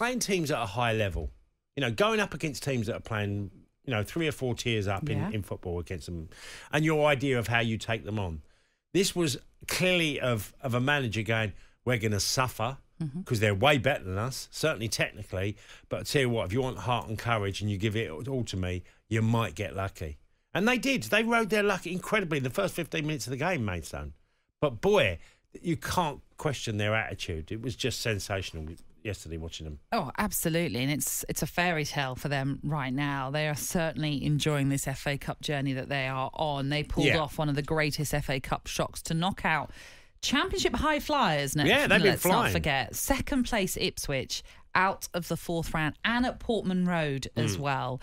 playing teams at a high level, going up against teams that are playing, 3 or 4 tiers up in football against them, and your idea of how you take them on. This was clearly of a manager going, we're going to suffer because they're way better than us, certainly technically. But I tell you what, if you want heart and courage and you give it all to me, you might get lucky. And they did. They rode their luck incredibly in the first 15 minutes of the game, Maidstone. But boy, you can't question their attitude. It was just sensational yesterday watching them. Oh, absolutely. And it's a fairy tale for them right now. They are certainly enjoying this FA Cup journey that they are on. They pulled off one of the greatest FA Cup shocks to knock out Championship high flyers. They've been let's flying. not forget. Second place Ipswich out of the 4th round and at Portman Road as well.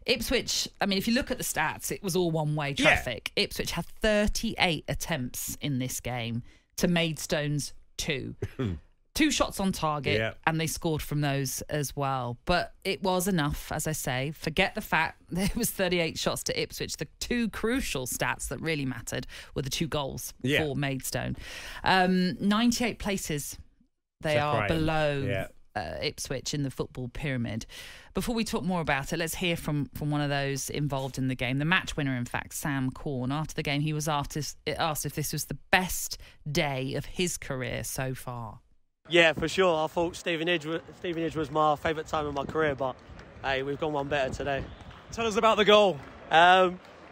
Ipswich, I mean, if you look at the stats, it was all one-way traffic. Ipswich had 38 attempts in this game to Maidstone's 2. 2 shots on target, and they scored from those as well. But it was enough, as I say. Forget the fact there was 38 shots to Ipswich. The 2 crucial stats that really mattered were the 2 goals for Maidstone. 98 places they are below Ipswich in the football pyramid. Before we talk more about it, let's hear from one of those involved in the game, the match winner, in fact, Sam Corn. After the game, he was asked if this was the best day of his career so far. Yeah, for sure. I thought Stevenage was my favourite time of my career, but hey, we've gone one better today. Tell us about the goal.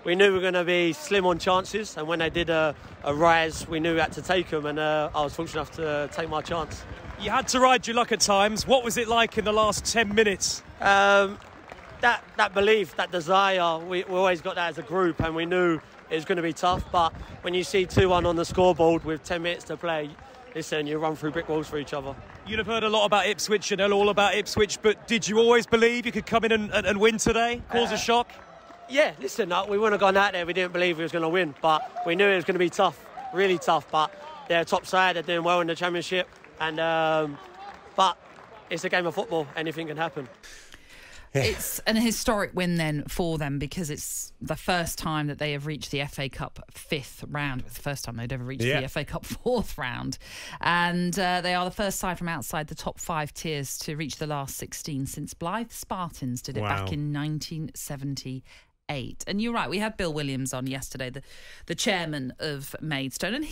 We knew we were going to be slim on chances, and when they did a rise, we knew we had to take them, and I was fortunate enough to take my chance. You had to ride your luck at times. What was it like in the last 10 minutes? That belief, that desire, we always got that as a group, and we knew it was going to be tough. But when you see 2-1 on the scoreboard with 10 minutes to play, listen, you run through brick walls for each other. You'd have heard a lot about Ipswich and all about Ipswich, but did you always believe you could come in and win today, cause a shock? Yeah, listen, we wouldn't have gone out there. We didn't believe we was going to win, but we knew it was going to be tough, really tough. But they're a top side, they're doing well in the Championship, and but it's a game of football. Anything can happen. It's an historic win then for them because it's the first time that they have reached the FA Cup 5th round. It was the first time they'd ever reached the FA Cup 4th round. And they are the first side from outside the top 5 tiers to reach the last 16 since Blythe Spartans did it back in 1978. And you're right, we had Bill Williams on yesterday, the chairman of Maidstone, and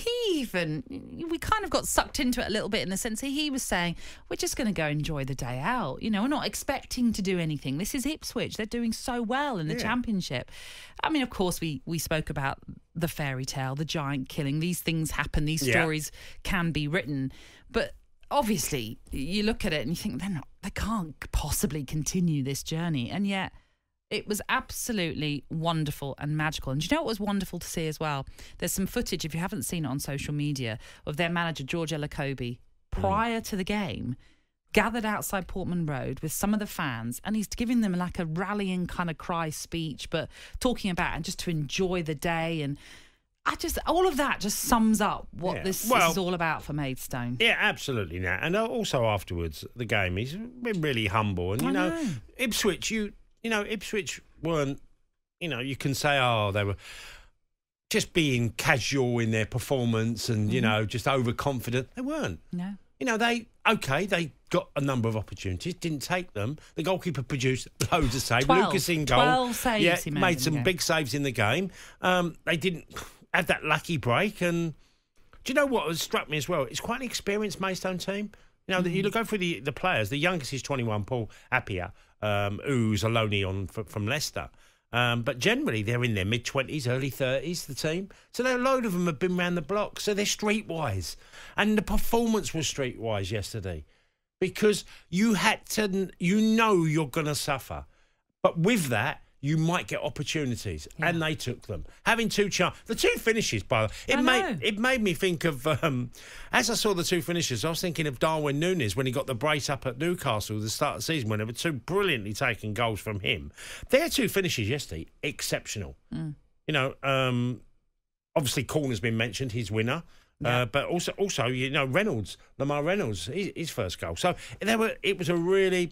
we kind of got sucked into it a little bit in the sense that he was saying, we're just going to go enjoy the day out. We're not expecting to do anything. This is Ipswich. They're doing so well in the Championship. I mean, of course, we spoke about the fairy tale, the giant killing. These things happen. These stories can be written. But obviously, you look at it and you think they can't possibly continue this journey. And yet, it was absolutely wonderful and magical. And do you know what was wonderful to see as well? There's some footage, if you haven't seen it on social media, of their manager, George Ellacobi, prior to the game, gathered outside Portman Road with some of the fans, and he's giving them like a rallying kind of cry speech, but talking about and just to enjoy the day. And all of that just sums up what this is all about for Maidstone. Yeah, absolutely, Nat. And also afterwards, the game, he's been really humble. And, Ipswich, Ipswich weren't, you can say, they were just being casual in their performance and, just overconfident. They weren't. No. They got a number of opportunities, didn't take them. The goalkeeper produced loads of saves. 12, Lucas in goal. 12 saves he made some big saves in the game. They didn't have that lucky break. And do you know what has struck me as well? It's quite an experienced Maidstone team. You go through the players. The youngest is 21, Paul Appiah, who's a loanee from Leicester. But generally, they're in their mid-20s, early 30s, the team. So a load of them have been round the block. So they're streetwise. And the performance was streetwise yesterday because you had to, you're going to suffer. But with that, you might get opportunities, and they took them. Having the 2 finishes, by the way, it made me think of, as I saw the 2 finishes, I was thinking of Darwin Núñez when he got the brace up at Newcastle at the start of the season when there were 2 brilliantly taken goals from him. Their 2 finishes yesterday, exceptional. Obviously Corner's been mentioned, his winner. But also, Reynolds, Lamar Reynolds, his first goal. So it was a really,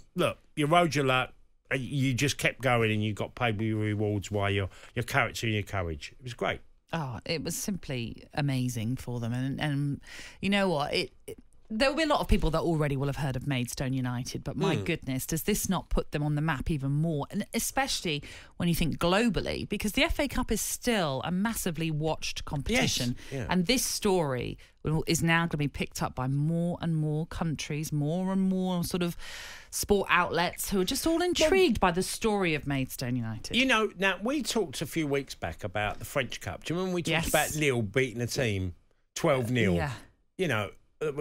you rode your luck. You just kept going and you got paid with your rewards by your character and your courage. It was great. Oh, it was simply amazing for them. And you know what? There will be a lot of people that already will have heard of Maidstone United, but my goodness, does this not put them on the map even more? And especially when you think globally, because the FA Cup is still a massively watched competition. Yes, yeah. And this story is now going to be picked up by more and more countries, more and more sort of sport outlets who are just all intrigued by the story of Maidstone United. You know, now, we talked a few weeks back about the French Cup. Do you remember we talked about Lille beating a team 12-0? Yeah. You know,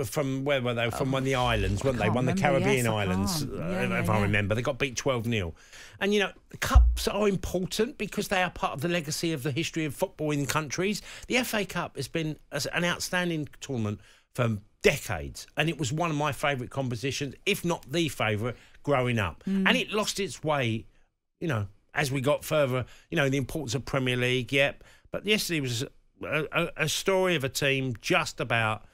from where were they? From one of the islands, weren't they? One of the Caribbean islands, if I remember. They got beat 12-0. And, you know, the cups are important because they are part of the legacy of the history of football in countries. The FA Cup has been an outstanding tournament for decades, and it was one of my favourite competitions, if not the favourite, growing up. And it lost its way, you know, as we got further, you know, the importance of Premier League, But yesterday was a story of a team just about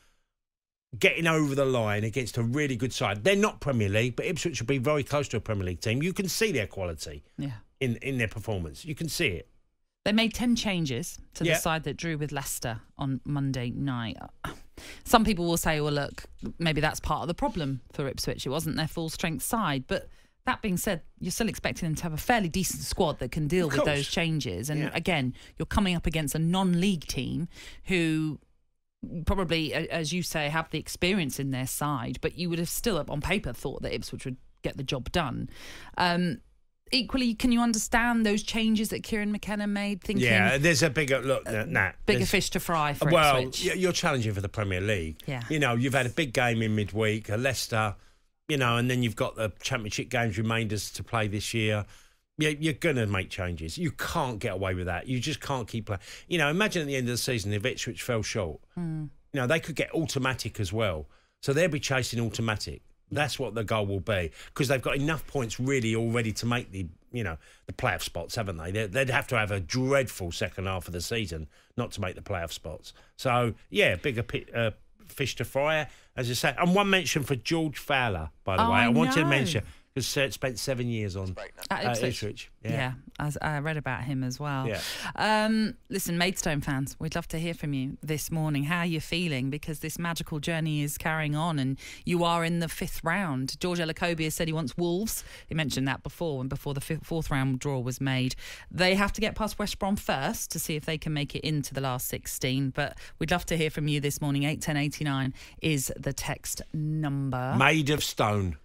getting over the line against a really good side. They're not Premier League, but Ipswich will be very close to a Premier League team. You can see their quality in their performance. You can see it. They made 10 changes to the side that drew with Leicester on Monday night. Some people will say, well, look, maybe that's part of the problem for Ipswich. It wasn't their full-strength side. But that being said, you're still expecting them to have a fairly decent squad that can deal with those changes. And again, you're coming up against a non-league team who probably, as you say, have the experience in their side, but you would have still, on paper, thought that Ipswich would get the job done. Equally, can you understand those changes that Kieran McKenna made? Thinking, there's a bigger look, Nat. Bigger fish to fry for Ipswich. Well, you're challenging for the Premier League. Yeah. You know, you've had a big game in midweek, a Leicester, you know, and then you've got the Championship games remainders to play this year. You're going to make changes. You can't get away with that. You just can't keep playing. You know, imagine at the end of the season if Ipswich fell short. You know, they could get automatic as well. So they'll be chasing automatic. That's what the goal will be, because they've got enough points really already to make the playoff spots, haven't they? They'd have to have a dreadful second half of the season not to make the playoff spots. So, bigger fish to fry, as you say. And one mention for George Fowler, by the way. I wanted to mention, because spent 7 years on Ipswich. Yeah, I read about him as well. Listen, Maidstone fans, we'd love to hear from you this morning. How are you feeling? Because this magical journey is carrying on and you are in the 5th round. George Elakobia said he wants Wolves. He mentioned that before, and before the 4th round draw was made. They have to get past West Brom first to see if they can make it into the last 16. But we'd love to hear from you this morning. 81089 is the text number. Made of stone.